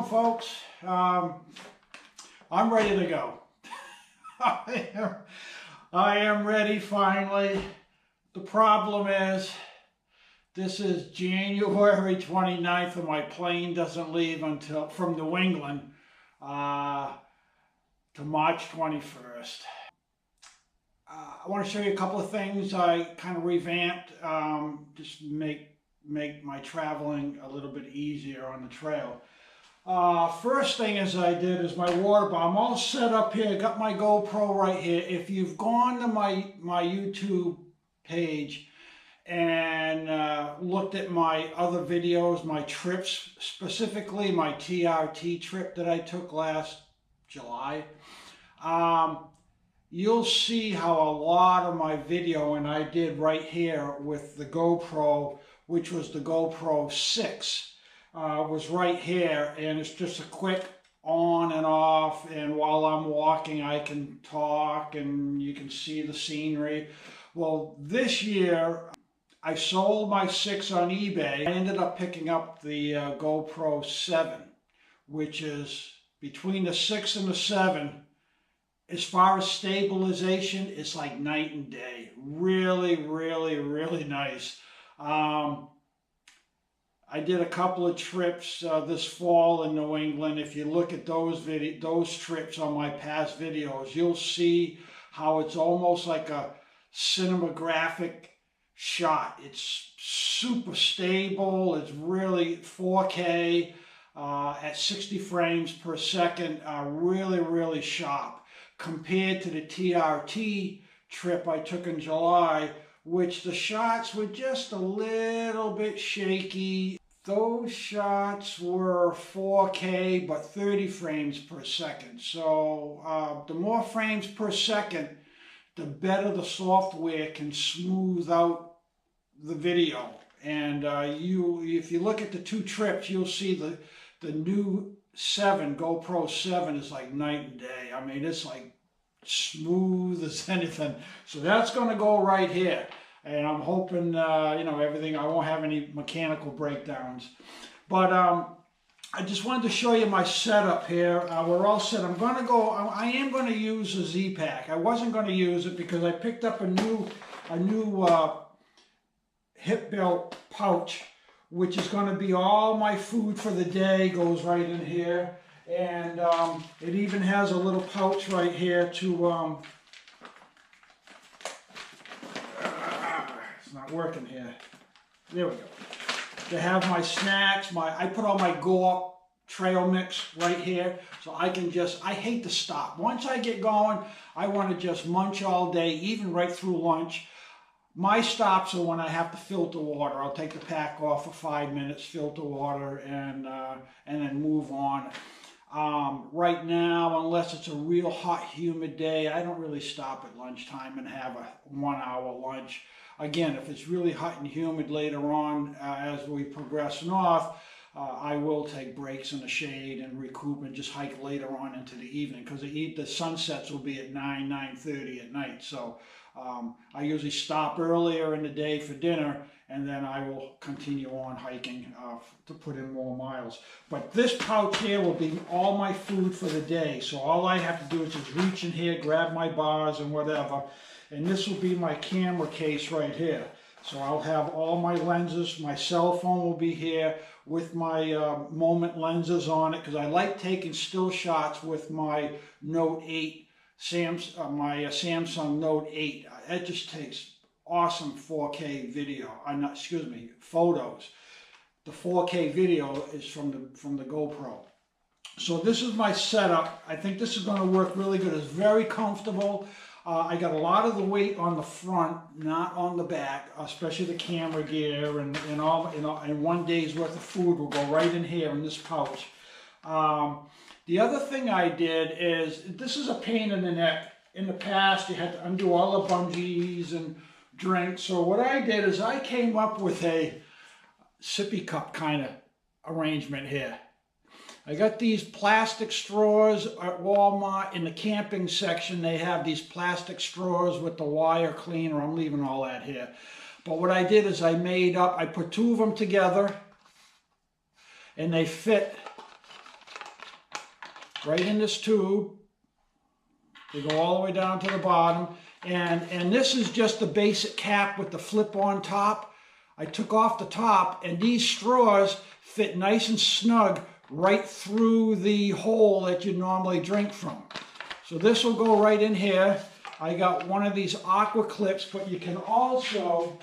folks. I'm ready to go. I am ready finally. The problem is, this is January 29th and my plane doesn't leave until from New England to March 21st. I want to show you a couple of things I kind of revamped, just make my traveling a little bit easier on the trail. First thing I did is my water bottle. I'm all set up here, got my GoPro right here. If you've gone to my YouTube page and looked at my other videos, my trips, specifically my TRT trip that I took last July, you'll see how a lot of my video, and I did right here with the GoPro, which was the GoPro 6, was right here, and it's just a quick on and off, and while I'm walking I can talk and you can see the scenery. Well, this year I sold my 6 on eBay. I ended up picking up the GoPro 7, which is between the 6 and the 7. As far as stabilization, it's like night and day. Really, really, really nice. I did a couple of trips this fall in New England. If you look at those trips on my past videos, you'll see how it's almost like a cinematographic shot. It's super stable. It's really 4K at 60 frames per second. Really, really sharp. Compared to the TRT trip I took in July, which the shots were just a little bit shaky. Those shots were 4K, but 30 frames per second. So the more frames per second, the better the software can smooth out the video. And if you look at the two trips, you'll see the new 7, GoPro 7 is like night and day. I mean, it's like smooth as anything. So that's going to go right here. And I'm hoping, everything, I won't have any mechanical breakdowns. But I just wanted to show you my setup here. We're all set. I am going to use a Z-Pack. I wasn't going to use it because I picked up a new hip belt pouch, which is going to be all my food for the day, goes right in here. And it even has a little pouch right here to, it's not working here. There we go. To have my snacks, I put all my Go-Up trail mix right here, so I hate to stop. Once I get going, I want to just munch all day, even right through lunch. My stops are when I have to filter water. I'll take the pack off for 5 minutes, filter water, and then move on. Right now, unless it's a real hot, humid day, I don't really stop at lunchtime and have a 1-hour lunch. Again, if it's really hot and humid later on, as we progress north, I will take breaks in the shade and recoup and just hike later on into the evening, because the sunsets will be at 9:30 at night. So I usually stop earlier in the day for dinner, and then I will continue on hiking to put in more miles. But this pouch here will be all my food for the day. So all I have to do is just reach in here, grab my bars and whatever. And this will be my camera case right here. So I'll have all my lenses. My cell phone will be here with my moment lenses on it, because I like taking still shots with my Note 8, my Samsung Note 8. It just takes awesome 4K video. Photos. The 4K video is from the GoPro. So this is my setup. I think this is going to work really good. It's very comfortable. I got a lot of the weight on the front, not on the back, especially the camera gear and one day's worth of food will go right in here in this pouch. The other thing I did is, this is a pain in the neck. In the past, you had to undo all the bungees and drinks. So what I did is I came up with a sippy cup kind of arrangement here. I got these plastic straws at Walmart. In the camping section, they have these plastic straws with the wire cleaner. I'm leaving all that here. But what I did is I put 2 of them together, and they fit right in this tube. They go all the way down to the bottom. And this is just the basic cap with the flip on top. I took off the top, and these straws fit nice and snug right through the hole that you normally drink from. So this will go right in here. I got one of these aqua clips, but you can also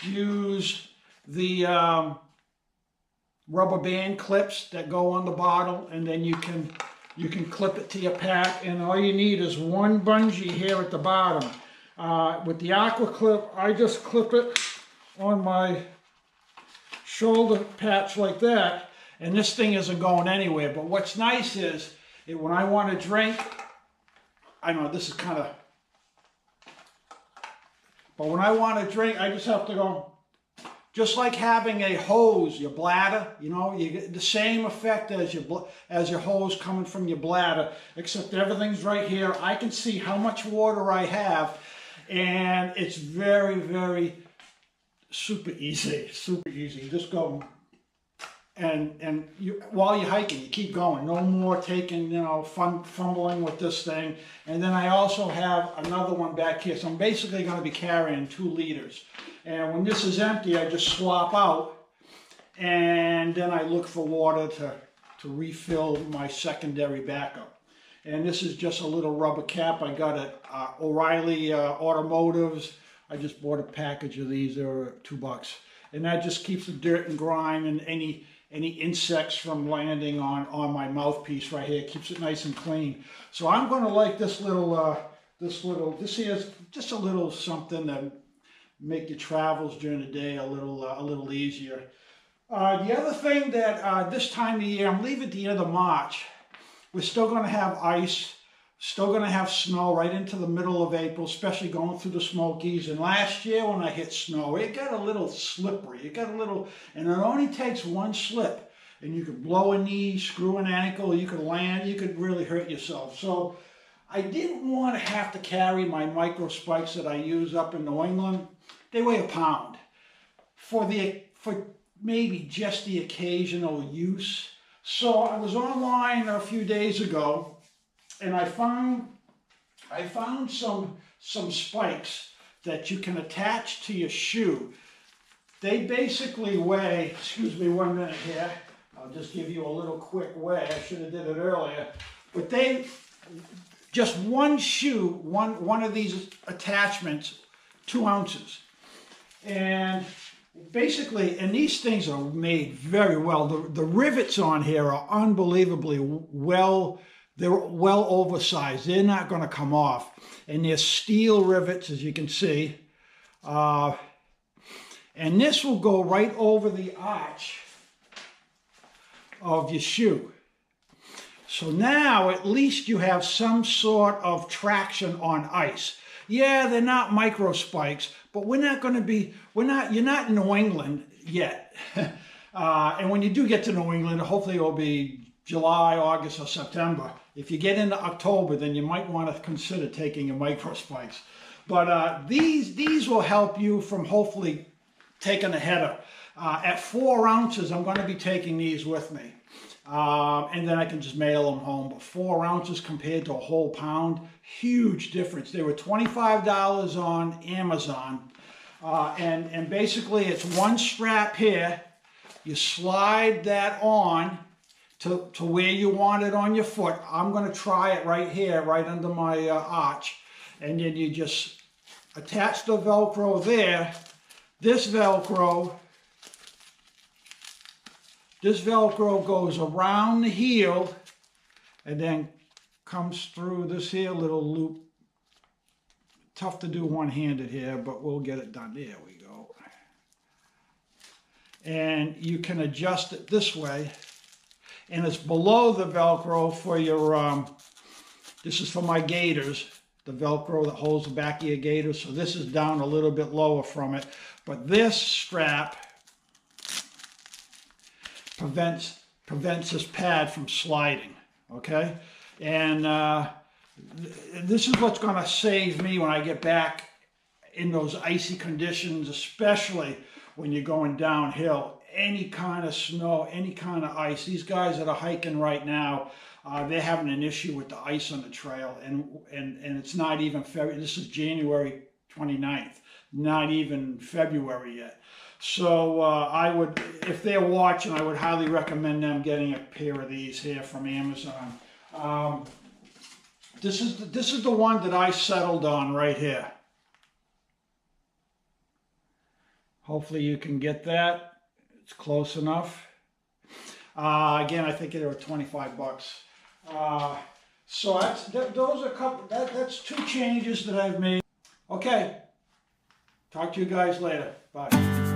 use the rubber band clips that go on the bottle, and then you can clip it to your pack, and all you need is one bungee here at the bottom. With the aqua clip, I just clip it on my shoulder patch like that, and this thing isn't going anywhere. But what's nice is when I want to drink, I know this is kind of, but when I want to drink, I just have to go, just like having a hose, your bladder, you know, you get the same effect as your hose coming from your bladder, except everything's right here. I can see how much water I have, and it's very, very super easy, super easy. Just go, and while you're hiking, you keep going. No more taking, you know, fumbling with this thing. And then I also have another one back here. So I'm basically going to be carrying 2 liters. And when this is empty, I just swap out, and then I look for water to refill my secondary backup. And this is just a little rubber cap I got at O'Reilly Automotives. I just bought a package of these. They were $2. And that just keeps the dirt and grime and any insects from landing on my mouthpiece right here. It keeps it nice and clean. So I'm going to like this this here's just a little something that make your travels during the day a little easier. The other thing that this time of year, I'm leaving at the end of March. We're still going to have ice, still going to have snow right into the middle of April, especially going through the Smokies. And last year when I hit snow, it got a little slippery. It got a little, and it only takes one slip, and you could blow a knee, screw an ankle, you could land, you could really hurt yourself. So I didn't want to have to carry my micro spikes that I use up in New England. They weigh a pound. For maybe just the occasional use. So I was online a few days ago, and I found some spikes that you can attach to your shoe. They basically weigh, excuse me 1 minute here, I'll just give you a little quick weigh. I should have did it earlier. But they, just one shoe, one of these attachments, 2 ounces. And basically, and these things are made very well. The rivets on here are unbelievably well, they're well oversized. They're not going to come off. And they're steel rivets, as you can see. And this will go right over the arch of your shoe. So now at least you have some sort of traction on ice. Yeah, they're not micro spikes, but you're not in New England yet. And when you do get to New England, hopefully it'll be July, August, or September. If you get into October, then you might want to consider taking your micro spikes. But these will help you from hopefully taking a header. At 4 ounces, I'm going to be taking these with me. And then I can just mail them home. But 4 ounces compared to a whole pound, huge difference. They were $25 on Amazon. And basically it's one strap here. You slide that on to where you want it on your foot. I'm going to try it right here, right under my arch. And then you just attach the Velcro there. This Velcro goes around the heel and then comes through this here little loop. Tough to do one-handed here, but we'll get it done. There we go. And you can adjust it this way. And it's below the Velcro for your, this is for my gaiters, the Velcro that holds the back of your gaiters. So this is down a little bit lower from it. But this strap prevents this pad from sliding, okay? And this is what's going to save me when I get back in those icy conditions, especially when you're going downhill. any kind of snow, any kind of ice. These guys that are hiking right now, they're having an issue with the ice on the trail, and it's not even February. This is January 29th, not even February yet. So I would, if they're watching, I would highly recommend them getting a pair of these here from Amazon. This is the one that I settled on right here. Hopefully you can get that. It's close enough. Again, I think they were 25 bucks. So those are a couple. That's 2 changes that I've made. Okay. Talk to you guys later. Bye.